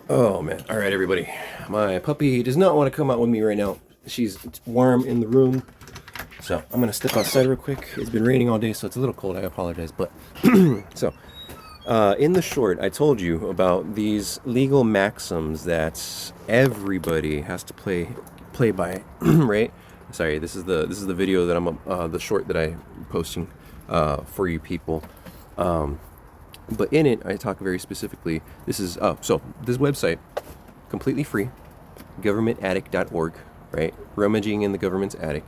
Oh man. All right, everybody. My puppy does not want to come out with me right now. She's warm in the room. So I'm going to step outside real quick. It's been raining all day, so it's a little cold. I apologize. But so in the short, I told you about these legal maxims that everybody has to play by, right? Sorry, this is the video that I'm the short that I'm posting for you people. But in it, I talk very specifically. This is so this website, completely free, governmentattic.org, right? Rummaging in the government's attic.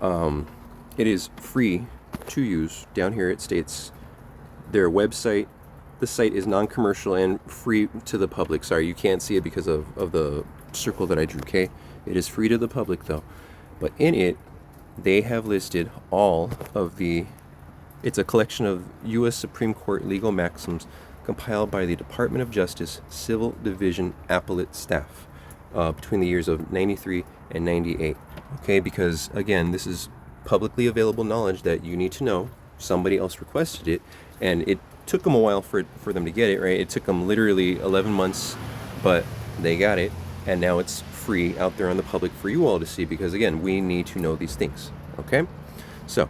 It is free to use. Down here it states their website. The site is non-commercial and free to the public. Sorry, you can't see it because of the circle that I drew, okay? It is free to the public though. But in it, they have listed all of the it's a collection of U.S. Supreme Court legal maxims compiled by the Department of Justice Civil Division appellate staff between the years of 93 and 98. Okay, because again, this is publicly available knowledge that you need to know. Somebody else requested it, and it took them a while for them to get it, right? It took them literally 11 months, but they got it, and now it's free out there on the public for you all to see because, again, we need to know these things, okay? So,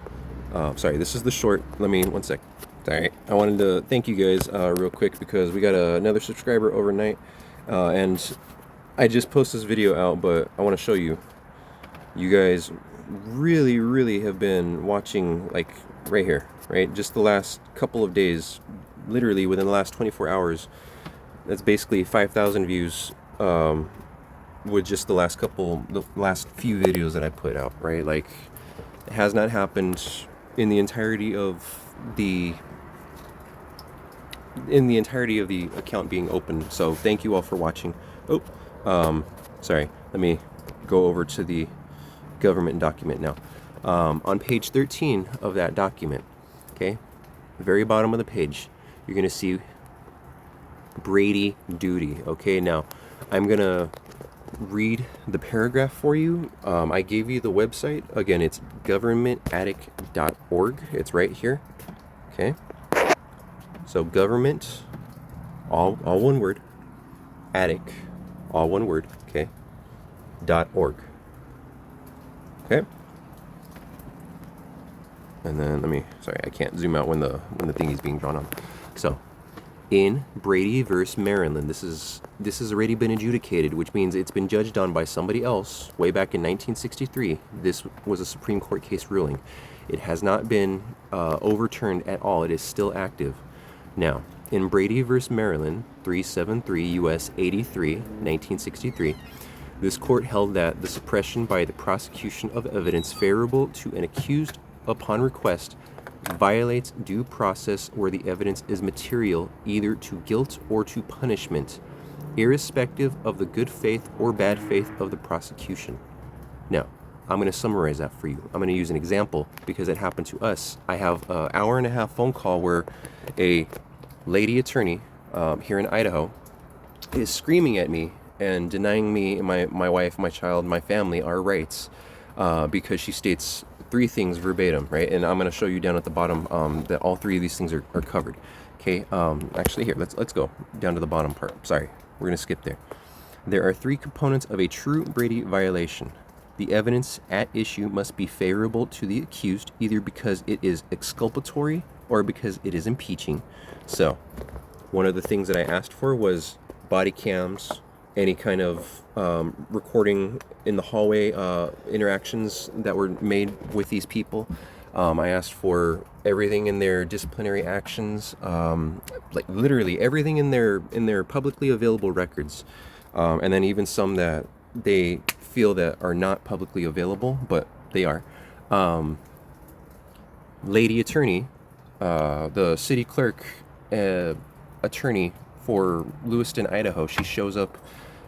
sorry, this is the short. Let me, one sec. Alright, I wanted to thank you guys real quick because we got another subscriber overnight, and I just posted this video out, but I want to show you. You guys really have been watching, like, right here, right? Just the last couple of days, literally within the last 24 hours. That's basically 5,000 views with just the last few videos that I put out, right? Like, it has not happened in the entirety of the account being open. So thank you all for watching. Sorry, let me go over to the government document now. On page 13 of that document, okay, the very bottom of the page, you're going to see Brady duty. Okay, now I'm going to read the paragraph for you. I gave you the website. Again, it's governmentattic.org. It's right here. Okay. So government, all one word, attic, all one word, okay, .org. Okay. And then sorry, I can't zoom out when the thing is being drawn on. So in Brady versus Maryland, this has already been adjudicated, which means it's been judged on by somebody else way back in 1963. This was a Supreme Court case ruling. It has not been overturned at all. It is still active. Now, in Brady versus Maryland, 373 U.S. 83, 1963, this court held that the suppression by the prosecution of evidence favorable to an accused upon request violates due process where the evidence is material either to guilt or to punishment, irrespective of the good faith or bad faith of the prosecution. Now, I'm going to summarize that for you. I'm going to use an example because it happened to us. I have an hour and a half phone call where a lady attorney here in Idaho is screaming at me and denying me, my wife, my child, my family, our rights because she states three things verbatim, right? And I'm going to show you down at the bottom that all three of these things are covered. Okay, actually here, let's go down to the bottom part. Sorry, we're going to skip there. There are three components of a true Brady violation. The evidence at issue must be favorable to the accused, either because it is exculpatory or because it is impeaching. So, one of the things that I asked for was body cams, any kind of recording in the hallway interactions that were made with these people. I asked for everything in their disciplinary actions, like literally everything in their publicly available records, and then even some that they feel that are not publicly available, but they are. Lady attorney, the city clerk attorney for Lewiston, Idaho, she shows up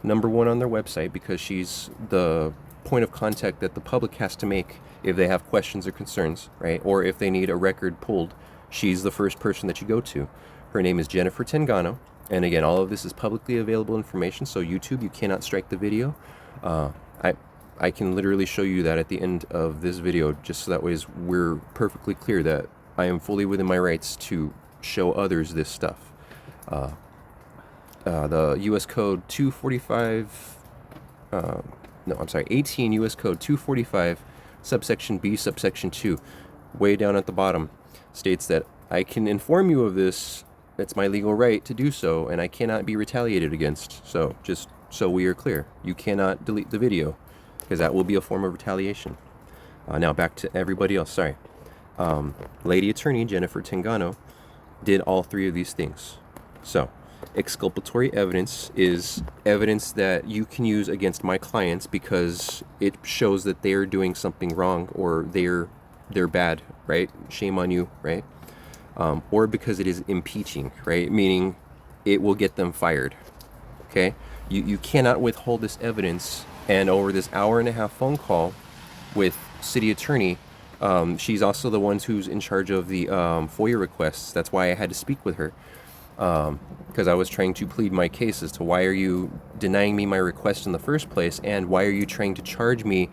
number one on their website because she's the point of contact that the public has to make if they have questions or concerns, right? Or if they need a record pulled, she's the first person that you go to. Her name is Jennifer Tengano, and again, all of this is publicly available information, so YouTube, you cannot strike the video. I can literally show you that at the end of this video, just so that way we're perfectly clear that I am fully within my rights to show others this stuff. the U.S. Code 245, no, I'm sorry, 18 U.S. Code 245, subsection B, subsection 2, way down at the bottom, states that I can inform you of this. It's my legal right to do so, and I cannot be retaliated against. So, just so we are clear, you cannot delete the video, because that will be a form of retaliation. Now back to everybody else, sorry. Lady Attorney Jennifer Tangano did all three of these things. So, exculpatory evidence is evidence that you can use against my clients because it shows that they're doing something wrong or they're bad, right? Shame on you, right? Or because it is impeaching, right? Meaning it will get them fired, okay? You cannot withhold this evidence, and over this hour-and-a-half phone call with city attorney, she's also the one who's in charge of the FOIA requests. That's why I had to speak with her, because I was trying to plead my case as to why are you denying me my request in the first place, and why are you trying to charge me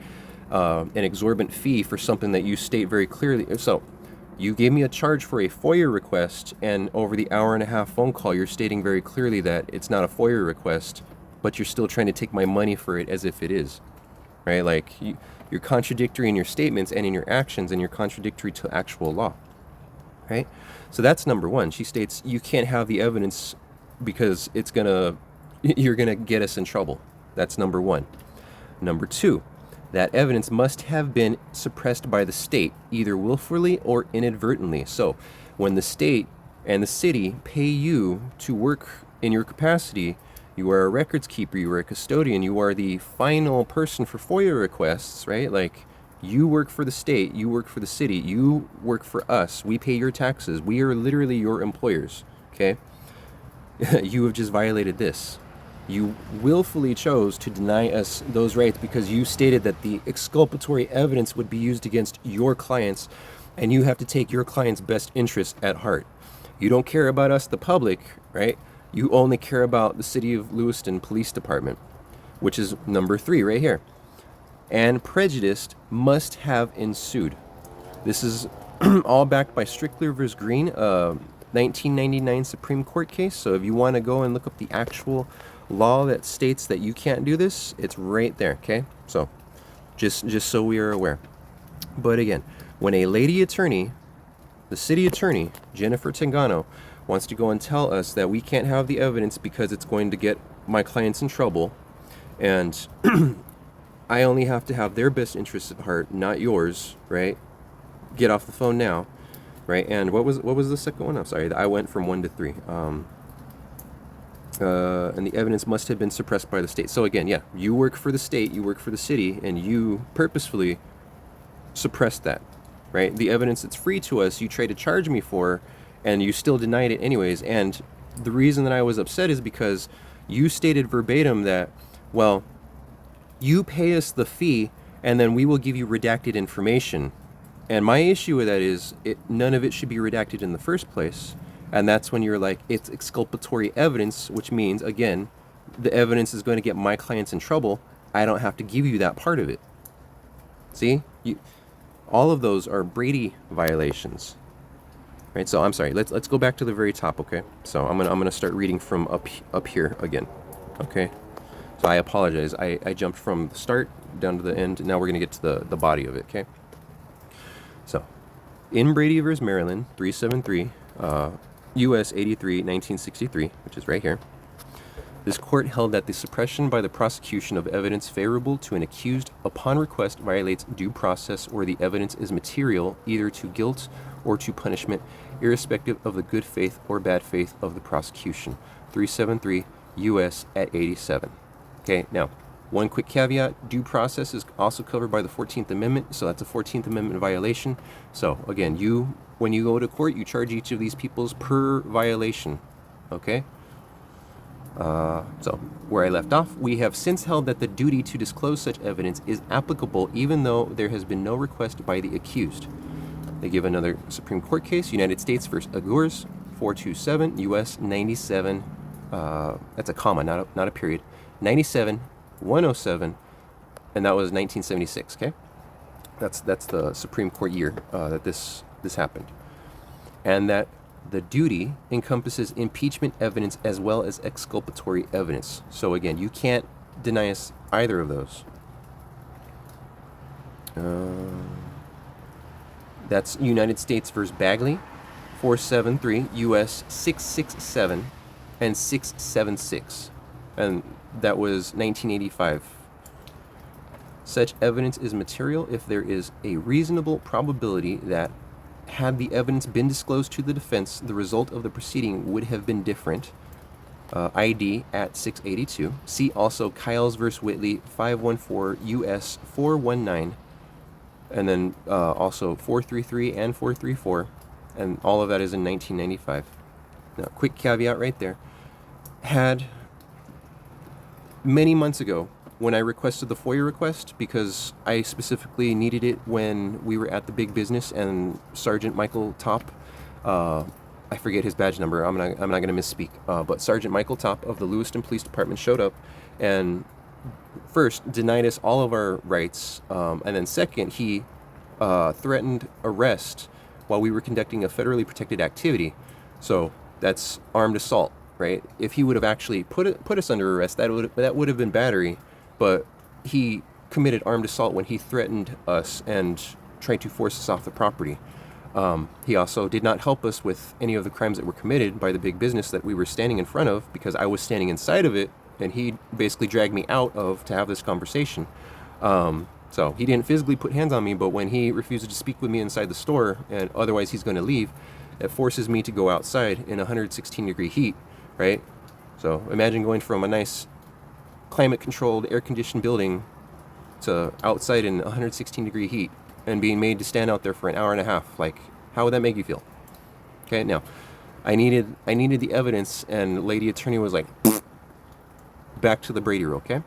an exorbitant fee for something that you state very clearly. So you gave me a charge for a FOIA request, and over the hour-and-a-half phone call, you're stating very clearly that it's not a FOIA request, but you're still trying to take my money for it as if it is, right? Like, you're contradictory in your statements and in your actions, and you're contradictory to actual law, right? So that's number one. She states you can't have the evidence because you're gonna get us in trouble. That's number one. Number two, that evidence must have been suppressed by the state, either willfully or inadvertently. So when the state and the city pay you to work in your capacity, you are a records keeper, you are a custodian, you are the final person for FOIA requests, right? Like, you work for the state, you work for the city, you work for us, we pay your taxes, we are literally your employers, okay? You have just violated this. You willfully chose to deny us those rights because you stated that the exculpatory evidence would be used against your clients, and you have to take your client's best interest at heart. You don't care about us, the public, right? You only care about the City of Lewiston Police Department, which is number 3 right here. And prejudice must have ensued. This is all backed by Strickler v. Green, 1999 Supreme Court case. So if you want to go and look up the actual law that states that you can't do this, it's right there, okay? So just so we are aware. But again, when a lady attorney, the city attorney, Jennifer Tangano, wants to go and tell us that we can't have the evidence because it's going to get my clients in trouble, and I only have to have their best interests at heart, not yours, right? Get off the phone now, right? And what was the second one? I'm sorry, I went from 1 to 3. And the evidence must have been suppressed by the state. So again, yeah, you work for the state, you work for the city, and you purposefully suppressed that, right? The evidence that's free to us, you tried to charge me for, and you still denied it anyways. And the reason that I was upset is because you stated verbatim that, well, you pay us the fee, and then we will give you redacted information. And my issue with that is none of it should be redacted in the first place. And that's when you're like, it's exculpatory evidence, which means, again, the evidence is going to get my clients in trouble. I don't have to give you that part of it. See? All of those are Brady violations. Right? So I'm sorry. Let's go back to the very top, okay? So I'm gonna start reading from up here again. Okay? So I apologize. I jumped from the start down to the end. Now we're gonna get to the body of it, okay? So, in Brady v. Maryland, 373, U.S. 83, 1963, which is right here, this court held that the suppression by the prosecution of evidence favorable to an accused upon request violates due process, or the evidence is material either to guilt or to punishment, irrespective of the good faith or bad faith of the prosecution. 373 U.S. at 87. Okay, now, one quick caveat, due process is also covered by the 14th Amendment, so that's a 14th Amendment violation. So, again, when you go to court, you charge each of these peoples per violation, okay? So, where I left off, we have since held that the duty to disclose such evidence is applicable even though there has been no request by the accused. They give another Supreme Court case, United States v. Agurs, 427, U.S. 97, that's a comma, not a period, 97, 107, and that was 1976, okay? That's the Supreme Court year that this happened. And that The duty encompasses impeachment evidence as well as exculpatory evidence. So again, you can't deny us either of those. That's United States versus Bagley, 473 U.S. 667 and 676, and that was 1985. Such evidence is material if there is a reasonable probability that, had the evidence been disclosed to the defense, the result of the proceeding would have been different. ID at 682. See also Kyles versus Whitley, 514 U.S. 419, and then also 433 and 434, and all of that is in 1995. Now, quick caveat right there. Had many months ago, when I requested the FOIA request, because I specifically needed it when we were at the big business and Sergeant Michael Top, I forget his badge number, I'm not going to misspeak, but Sergeant Michael Top of the Lewiston Police Department showed up and first denied us all of our rights, and then second, he threatened arrest while we were conducting a federally protected activity. So that's armed assault, right? If he would have actually put us under arrest, that would have been battery, but he committed armed assault when he threatened us and tried to force us off the property. He also did not help us with any of the crimes that were committed by the big business that we were standing in front of, because I was standing inside of it, and he basically dragged me out of to have this conversation. So he didn't physically put hands on me, but when he refuses to speak with me inside the store, and otherwise he's going to leave, it forces me to go outside in 116-degree heat, right? So imagine going from a nice climate-controlled, air-conditioned building to outside in 116-degree heat and being made to stand out there for an hour and a half. Like, how would that make you feel? Okay, now, I needed the evidence, and lady attorney was like, back to the Brady rule, okay?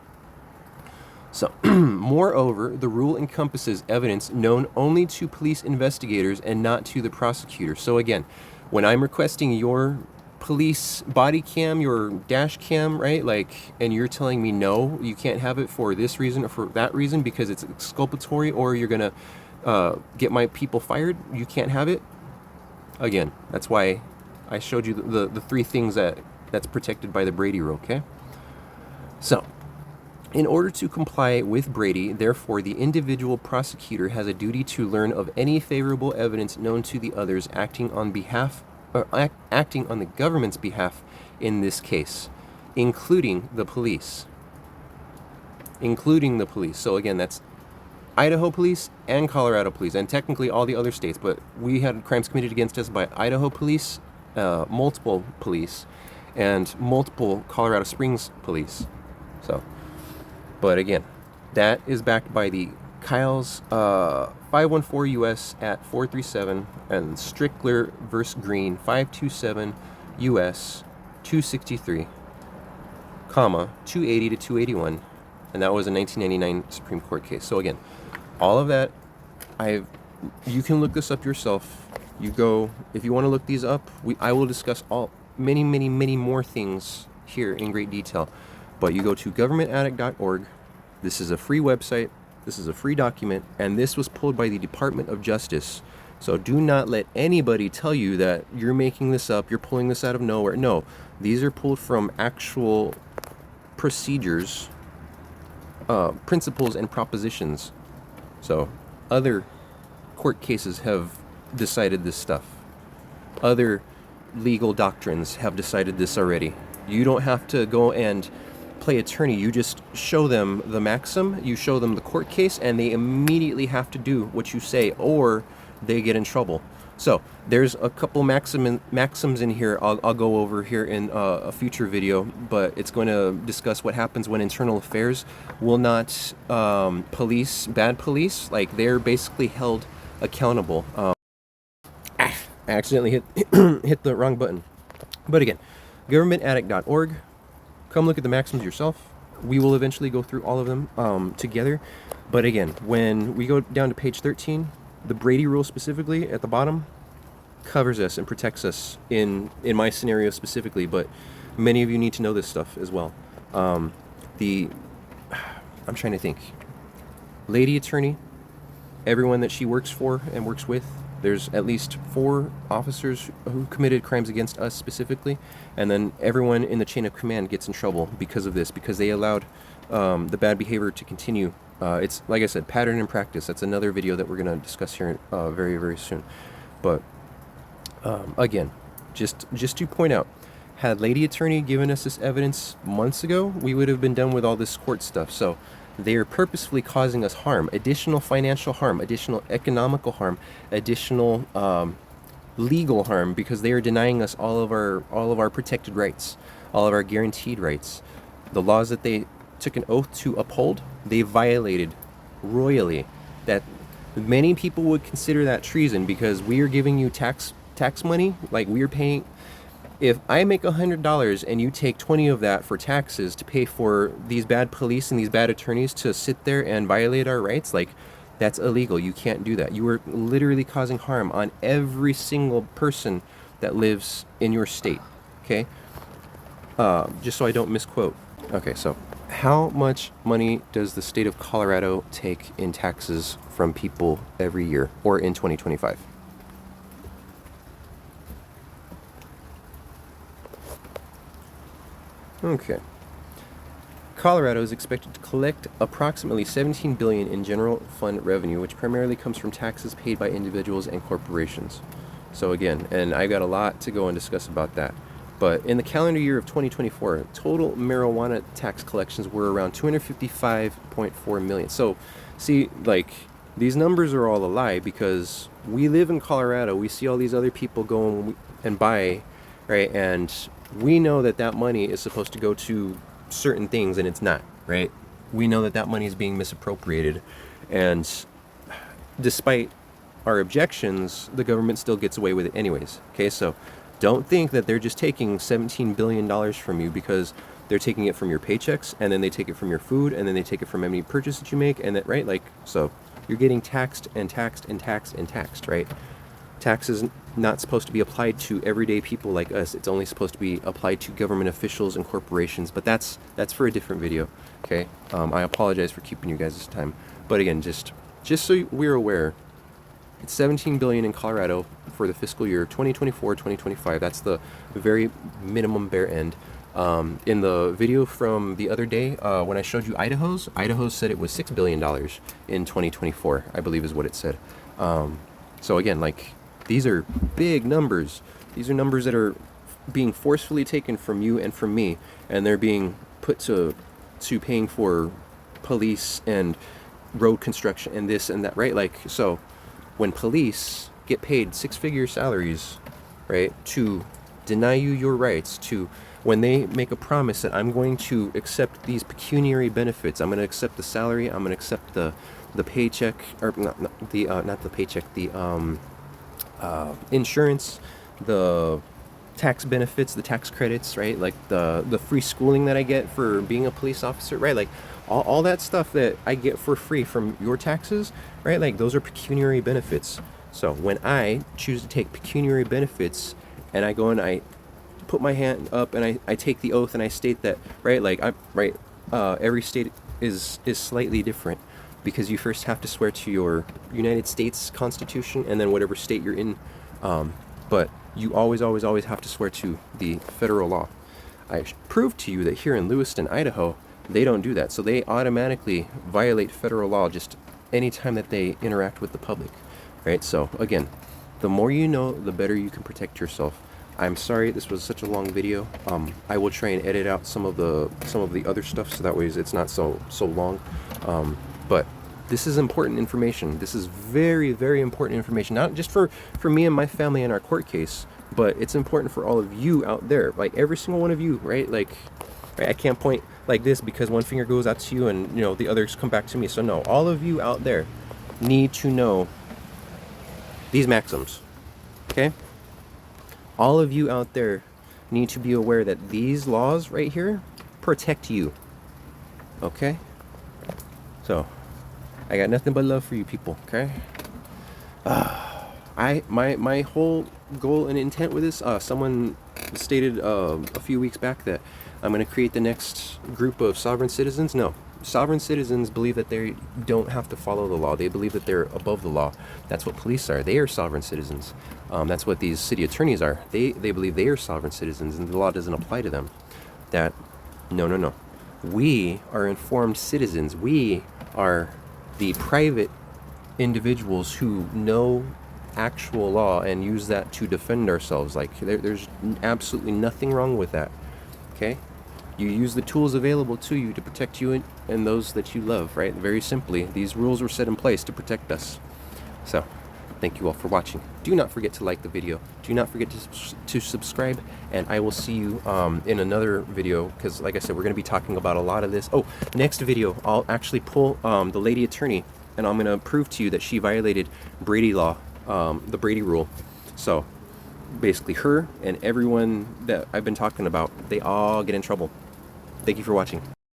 So, moreover, the rule encompasses evidence known only to police investigators and not to the prosecutor. So again, when I'm requesting your police body cam, your dash cam, right? Like, and you're telling me, no, you can't have it for this reason or for that reason because it's exculpatory, or you're going to get my people fired, you can't have it. Again, that's why I showed you the three things that's protected by the Brady rule, okay? So, in order to comply with Brady, therefore, the individual prosecutor has a duty to learn of any favorable evidence known to the others acting on the government's behalf in this case, including the police. Including the police. So again, that's Idaho police and Colorado police, and technically all the other states, but we had crimes committed against us by Idaho police, multiple police, and multiple Colorado Springs police. So, but again, that is backed by the Kyles 514 U.S. at 437 and Strickler versus Green 527 U.S. 263, comma 280 to 281, and that was a 1999 Supreme Court case. So again, all of that, you can look this up yourself. You go, if you want to look these up, I will discuss many more things here in great detail. But you go to governmentaddict.org. This is a free website. This is a free document, and this was pulled by the Department of Justice. So do not let anybody tell you that you're making this up, you're pulling this out of nowhere. No, these are pulled from actual procedures, principles, and propositions. So other court cases have decided this stuff. Other legal doctrines have decided this already. You don't have to go and play attorney. You just show them the maxim, you show them the court case, and they immediately have to do what you say, or they get in trouble. So there's a couple maxims in here I'll go over here in a future video, but it's going to discuss what happens when internal affairs will not police bad police. Like, they're basically held accountable. I accidentally hit the wrong button. But again, governmentaddict.org. Come look at the maxims yourself. We will eventually go through all of them together. But again, when we go down to page 13, the Brady rule specifically at the bottom covers us and protects us in my scenario specifically, but many of you need to know this stuff as well. I'm trying to think. Lady attorney, everyone that she works for and works with, There's at least 4 officers who committed crimes against us specifically, and then everyone in the chain of command gets in trouble because of this, because they allowed the bad behavior to continue. It's, like I said, pattern and practice. That's another video that we're going to discuss here very, very soon. But again, just to point out, had Lady Attorney given us this evidence months ago, we would have been done with all this court stuff. So they are purposefully causing us harm, additional financial harm, additional economical harm, additional legal harm, because they are denying us all of our protected rights, all of our guaranteed rights. The laws that they took an oath to uphold, they violated royally. That many people would consider that treason, because we are giving you tax money, like we're paying. If I make $100 and you take 20 of that for taxes to pay for these bad police and these bad attorneys to sit there and violate our rights, like, that's illegal. You can't do that. You are literally causing harm on every single person that lives in your state. Okay? Just so I don't misquote. Okay, so how much money does the state of Colorado take in taxes from people every year, or in 2025? Okay. Colorado is expected to collect approximately $17 billion in general fund revenue, which primarily comes from taxes paid by individuals and corporations. So again, and I got a lot to go and discuss about that. But in the calendar year of 2024, total marijuana tax collections were around $255.4 million. So, see, like, these numbers are all a lie, because we live in Colorado. We see all these other people go and buy, right? And we know that that money is supposed to go to certain things, and it's not, right? We know that that money is being misappropriated, and despite our objections, the government still gets away with it anyways. Okay, so don't think that they're just taking $17 billion from you, because they're taking it from your paychecks, and then they take it from your food, and then they take it from any purchase that you make, and that, right? Like, so you're getting taxed and taxed and taxed and taxed, right? Tax is not supposed to be applied to everyday people like us. It's only supposed to be applied to government officials and corporations, but that's for a different video, okay? I apologize for keeping you guys' time. But again, just so we're aware, it's $17 billion in Colorado for the fiscal year 2024-2025. That's the very minimum bare end. In the video from the other day, when I showed you Idaho's said it was $6 billion in 2024, I believe is what it said. So again, like, these are big numbers. These are numbers that are being forcefully taken from you and from me, and they're being put to paying for police and road construction and this and that, right? Like, so when police get paid 6-figure salaries, right, to deny you your rights, to when they make a promise that I'm going to accept these pecuniary benefits, I'm going to accept the salary, I'm going to accept the paycheck, or not the paycheck, the insurance, the tax benefits, the tax credits, right? Like the free schooling that I get for being a police officer, right? Like all that stuff that I get for free from your taxes, right? Like, those are pecuniary benefits. So when I choose to take pecuniary benefits, and I go and I put my hand up and I take the oath and I state that, right? Like, every state is slightly different, because you first have to swear to your United States Constitution and then whatever state you're in. But you always have to swear to the federal law. I proved to you that here in Lewiston, Idaho, they don't do that. So they automatically violate federal law just any time that they interact with the public, right? So again, the more you know, the better you can protect yourself. I'm sorry this was such a long video. I will try and edit out some of the other stuff, so that way it's not so long. But this is important information. This is very, very important information, not just for me and my family in our court case, but it's important for all of you out there, like every single one of you, right? Like, right? I can't point like this because one finger goes out to you and, you know, the others come back to me. So no, all of you out there need to know these maxims, okay? All of you out there need to be aware that these laws right here protect you, okay? So I got nothing but love for you people, okay? My whole goal and intent with this, someone stated a few weeks back that I'm going to create the next group of sovereign citizens. No, sovereign citizens believe that they don't have to follow the law. They believe that they're above the law. That's what police are. They are sovereign citizens. That's what these city attorneys are. They believe they are sovereign citizens and the law doesn't apply to them. That, no. We are informed citizens. We are the private individuals who know actual law and use that to defend ourselves. Like, there's absolutely nothing wrong with that. Okay? You use the tools available to you to protect you and those that you love, right? Very simply, these rules were set in place to protect us. So, thank you all for watching. Do not forget to like the video. Do not forget to subscribe, and I will see you in another video, because like I said, we're going to be talking about a lot of this. Oh, next video, I'll actually pull the lady attorney, and I'm going to prove to you that she violated Brady Law, the Brady Rule. So, basically her and everyone that I've been talking about, they all get in trouble. Thank you for watching.